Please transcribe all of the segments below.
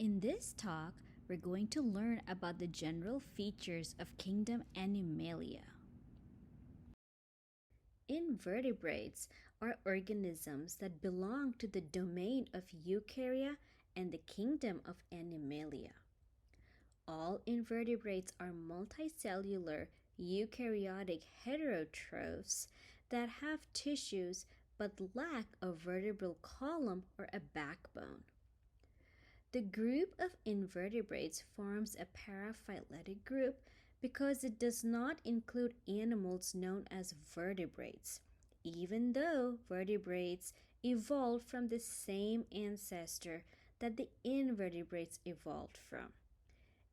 In this talk, we're going to learn about the general features of kingdom Animalia. Invertebrates are organisms that belong to the domain of Eukarya and the kingdom of Animalia. All invertebrates are multicellular eukaryotic heterotrophs that have tissues but lack a vertebral column or a backbone. The group of invertebrates forms a paraphyletic group because it does not include animals known as vertebrates, even though vertebrates evolved from the same ancestor that the invertebrates evolved from.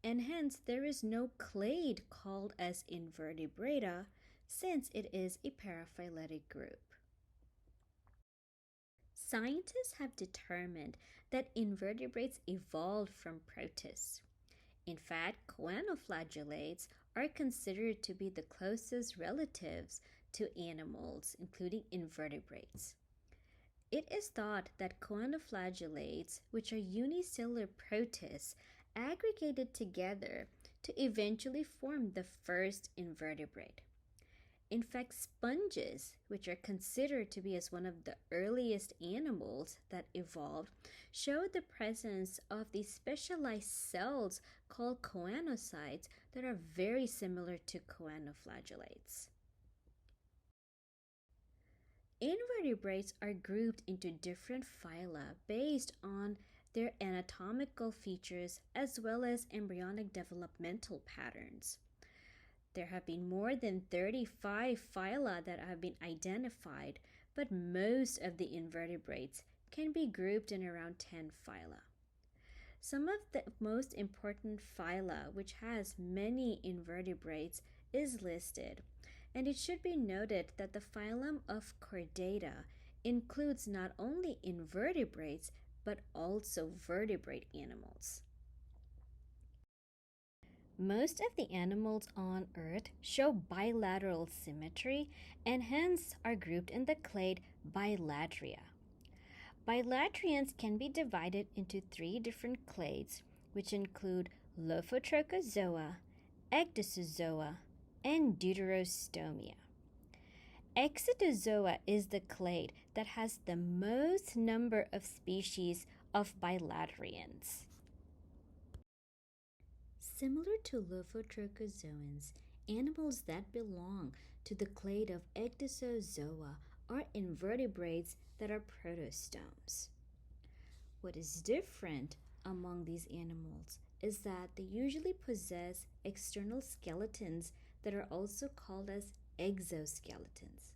And hence there is no clade called as Invertebrata since it is a paraphyletic group. Scientists have determined that invertebrates evolved from protists. In fact, choanoflagellates are considered to be the closest relatives to animals, including invertebrates. It is thought that choanoflagellates, which are unicellular protists, aggregated together to eventually form the first invertebrate. In fact, sponges, which are considered to be as one of the earliest animals that evolved, show the presence of these specialized cells called choanocytes that are very similar to choanoflagellates. Invertebrates are grouped into different phyla based on their anatomical features as well as embryonic developmental patterns. There have been more than 35 phyla that have been identified, but most of the invertebrates can be grouped in around 10 phyla. Some of the most important phyla, which has many invertebrates, is listed, and it should be noted that the phylum of Chordata includes not only invertebrates but also vertebrate animals. Most of the animals on Earth show bilateral symmetry and hence are grouped in the clade Bilatria. Bilatrians can be divided into three different clades, which include Lophotrochozoa, Ecdysozoa, and Deuterostomia. Ecdysozoa is the clade that has the most number of species of bilatrians. Similar to Lophotrochozoans, animals that belong to the clade of Ecdysozoa are invertebrates that are protostomes. What is different among these animals is that they usually possess external skeletons that are also called as exoskeletons.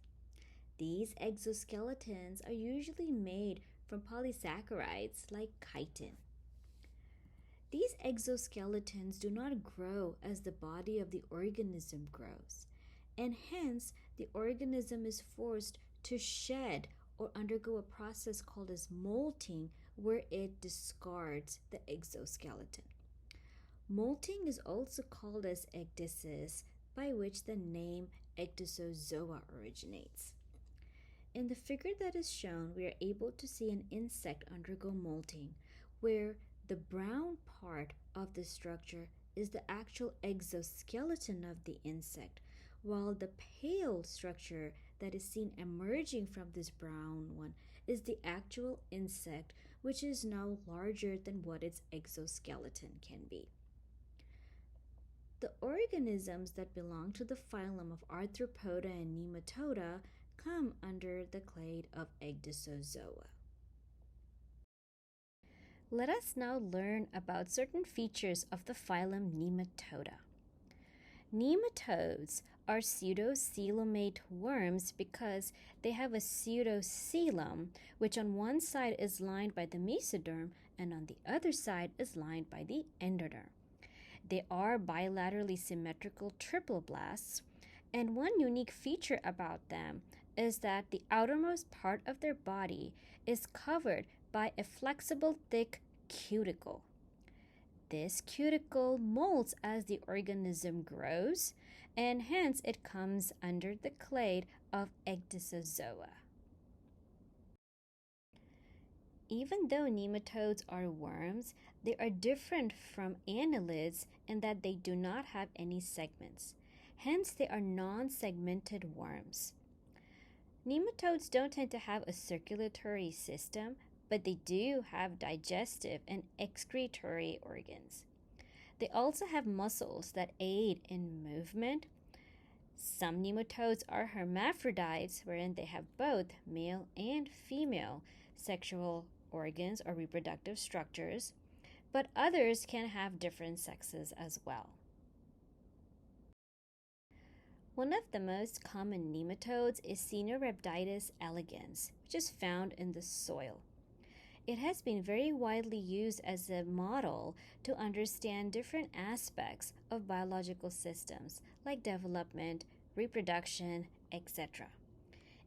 These exoskeletons are usually made from polysaccharides like chitin. These exoskeletons do not grow as the body of the organism grows, and hence the organism is forced to shed or undergo a process called as molting, where it discards the exoskeleton. Molting is also called as ecdysis, by which the name Ecdysozoa originates. In the figure that is shown, we are able to see an insect undergo molting, where the brown part of the structure is the actual exoskeleton of the insect, while the pale structure that is seen emerging from this brown one is the actual insect, which is now larger than what its exoskeleton can be. The organisms that belong to the phylum of Arthropoda and Nematoda come under the clade of Ecdysozoa. Let us now learn about certain features of the phylum Nematoda. Nematodes are pseudocoelomate worms because they have a pseudocoelom, which on one side is lined by the mesoderm and on the other side is lined by the endoderm. They are bilaterally symmetrical triploblasts, and one unique feature about them is that the outermost part of their body is covered by a flexible, thick cuticle. This cuticle molts as the organism grows, and hence it comes under the clade of Ecdysozoa. Even though nematodes are worms, they are different from annelids in that they do not have any segments. Hence, they are non-segmented worms. Nematodes don't tend to have a circulatory system, but they do have digestive and excretory organs. They also have muscles that aid in movement. Some nematodes are hermaphrodites, wherein they have both male and female sexual organs or reproductive structures, but others can have different sexes as well. One of the most common nematodes is Caenorhabditis elegans, which is found in the soil. It has been very widely used as a model to understand different aspects of biological systems like development, reproduction, etc.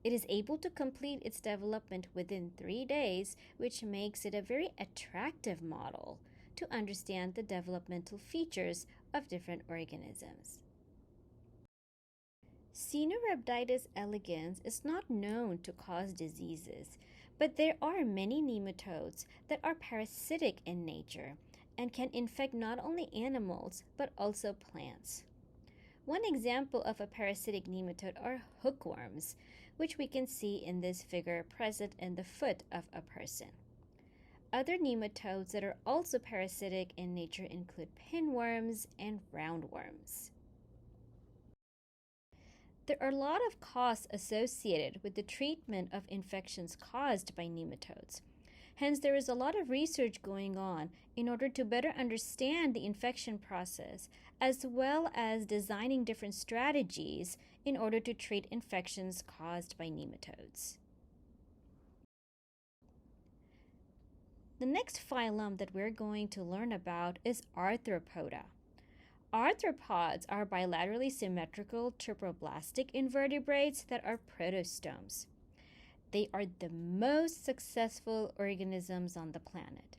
It is able to complete its development within 3 days, which makes it a very attractive model to understand the developmental features of different organisms. Caenorhabditis elegans is not known to cause diseases, but there are many nematodes that are parasitic in nature and can infect not only animals but also plants. One example of a parasitic nematode are hookworms, which we can see in this figure present in the foot of a person. Other nematodes that are also parasitic in nature include pinworms and roundworms. There are a lot of costs associated with the treatment of infections caused by nematodes. Hence, there is a lot of research going on in order to better understand the infection process, as well as designing different strategies in order to treat infections caused by nematodes. The next phylum that we're going to learn about is Arthropoda. Arthropods are bilaterally symmetrical triploblastic invertebrates that are protostomes. They are the most successful organisms on the planet.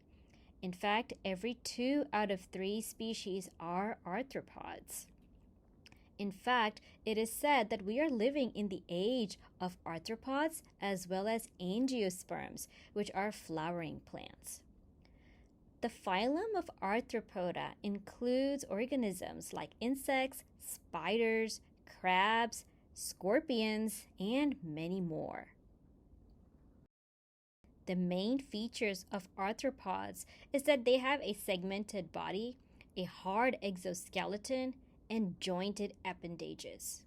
In fact, every 2 out of 3 species are arthropods. In fact, it is said that we are living in the age of arthropods as well as angiosperms, which are flowering plants. The phylum of Arthropoda includes organisms like insects, spiders, crabs, scorpions, and many more. The main features of arthropods is that they have a segmented body, a hard exoskeleton, and jointed appendages.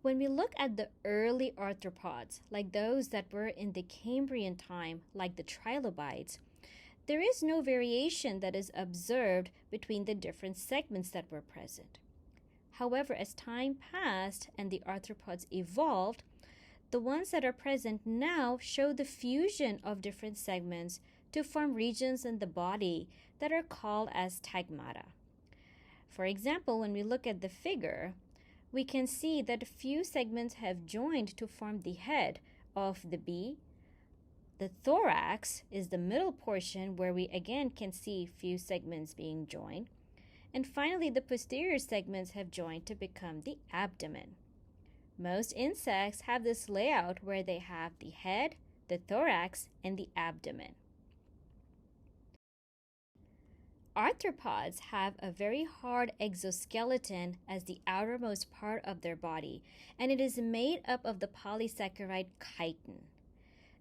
When we look at the early arthropods, like those that were in the Cambrian time, like the trilobites, there is no variation that is observed between the different segments that were present. However, as time passed and the arthropods evolved, the ones that are present now show the fusion of different segments to form regions in the body that are called as stigmata. For example, when we look at the figure, we can see that a few segments have joined to form the head of the bee. The thorax is the middle portion where we again can see few segments being joined. And finally, the posterior segments have joined to become the abdomen. Most insects have this layout where they have the head, the thorax, and the abdomen. Arthropods have a very hard exoskeleton as the outermost part of their body, and it is made up of the polysaccharide chitin.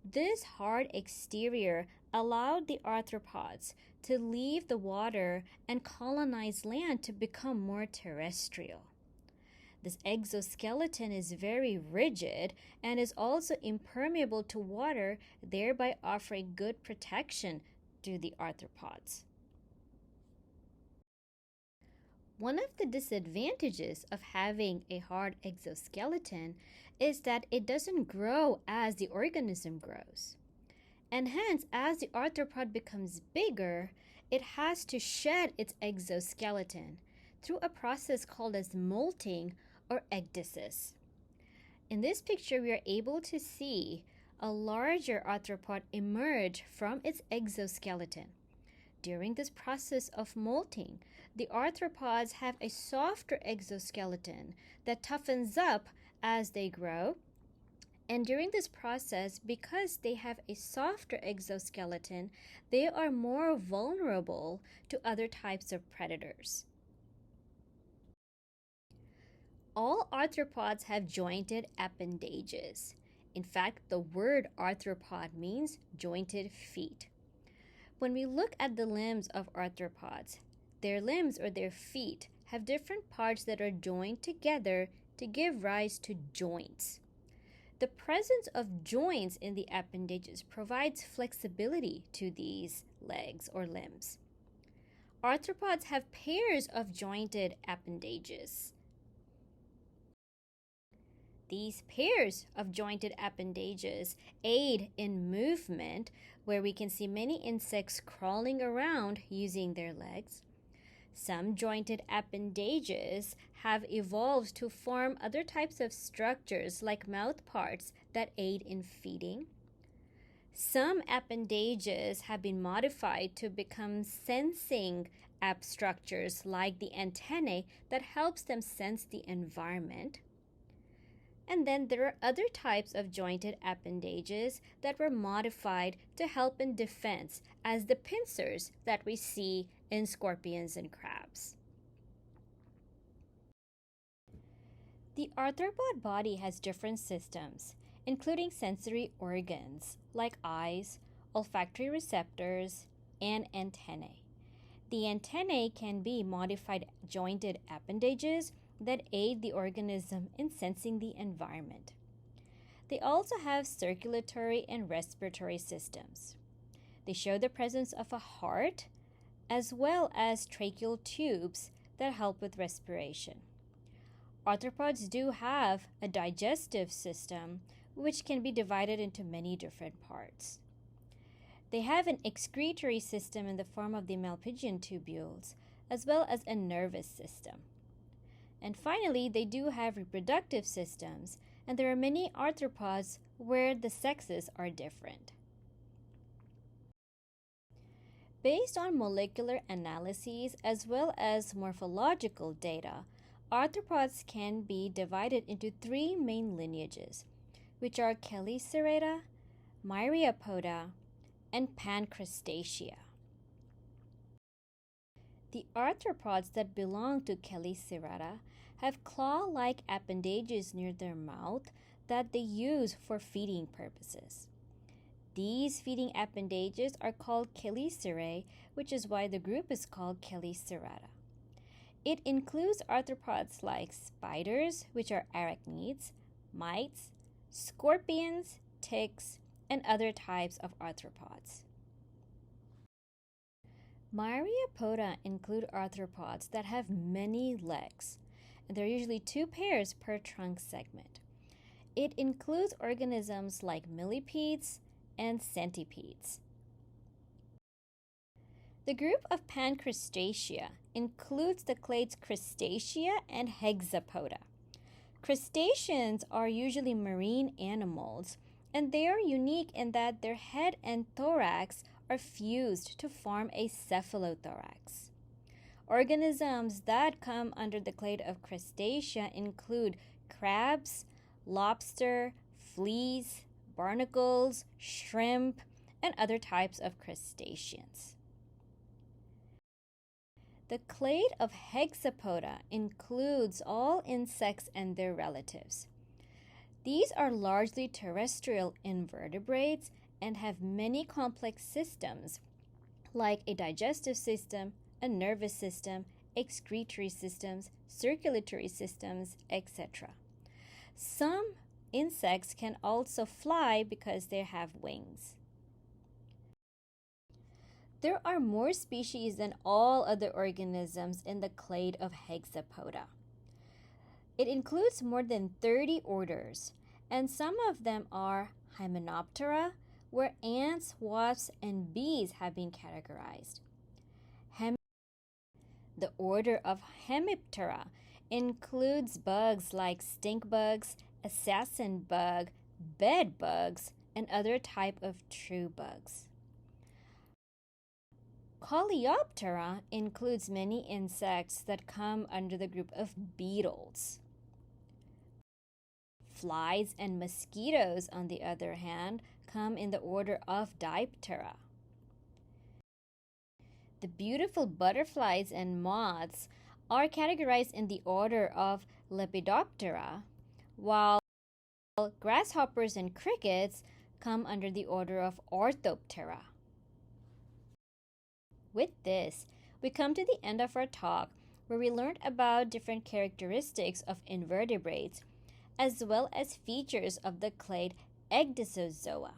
This hard exterior allowed the arthropods to leave the water and colonize land to become more terrestrial. This exoskeleton is very rigid and is also impermeable to water, thereby offering good protection to the arthropods. One of the disadvantages of having a hard exoskeleton is that it doesn't grow as the organism grows. And hence, as the arthropod becomes bigger, it has to shed its exoskeleton through a process called as molting or ecdysis. In this picture, we are able to see a larger arthropod emerge from its exoskeleton. During this process of molting, the arthropods have a softer exoskeleton that toughens up as they grow, And during this process, because they have a softer exoskeleton, they are more vulnerable to other types of predators. All arthropods have jointed appendages. In fact, the word arthropod means jointed feet. When we look at the limbs of arthropods, their limbs or their feet have different parts that are joined together to give rise to joints. The presence of joints in the appendages provides flexibility to these legs or limbs. Arthropods have pairs of jointed appendages. These pairs of jointed appendages aid in movement, where we can see many insects crawling around using their legs. Some jointed appendages have evolved to form other types of structures like mouth parts that aid in feeding. Some appendages have been modified to become sensing app structures like the antennae that helps them sense the environment. And then there are other types of jointed appendages that were modified to help in defense, as the pincers that we see in scorpions and crabs. The arthropod body has different systems, including sensory organs like eyes, olfactory receptors, and antennae. The antennae can be modified jointed appendages that aid the organism in sensing the environment. They also have circulatory and respiratory systems. They show the presence of a heart as well as tracheal tubes that help with respiration. Arthropods do have a digestive system which can be divided into many different parts. They have an excretory system in the form of the Malpighian tubules, as well as a nervous system. And finally, they do have reproductive systems, and there are many arthropods where the sexes are different. Based on molecular analyses as well as morphological data, arthropods can be divided into three main lineages, which are Chelicerata, Myriapoda, and Pancrustacea. The arthropods that belong to Chelicerata have claw-like appendages near their mouth that they use for feeding purposes. These feeding appendages are called chelicerae, which is why the group is called Chelicerata. It includes arthropods like spiders, which are arachnids, mites, scorpions, ticks, and other types of arthropods. Myriapoda include arthropods that have many legs, and there are usually 2 pairs per trunk segment. It includes organisms like millipedes and centipedes. The group of Pancrustacea includes the clades Crustacea and Hexapoda. Crustaceans are usually marine animals, and they are unique in that their head and thorax are fused to form a cephalothorax. Organisms that come under the clade of Crustacea include crabs, lobster, fleas, barnacles, shrimp, and other types of crustaceans. The clade of Hexapoda includes all insects and their relatives. These are largely terrestrial invertebrates and have many complex systems like a digestive system, a nervous system, excretory systems, circulatory systems, etc. Some insects can also fly because they have wings. There are more species than all other organisms in the clade of Hexapoda. It includes more than 30 orders, and some of them are Hymenoptera, where ants, wasps, and bees have been categorized. The order of Hemiptera includes bugs like stink bugs, assassin bug, bed bugs, and other type of true bugs. Coleoptera includes many insects that come under the group of beetles. Flies and mosquitoes, on the other hand, come in the order of Diptera. The beautiful butterflies and moths are categorized in the order of Lepidoptera, while grasshoppers and crickets come under the order of Orthoptera. With this, we come to the end of our talk, where we learned about different characteristics of invertebrates, as well as features of the clade Ecdysozoa.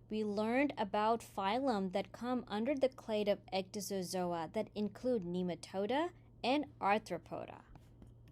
We learned about phylum that come under the clade of Ecdysozoa that include Nematoda and Arthropoda.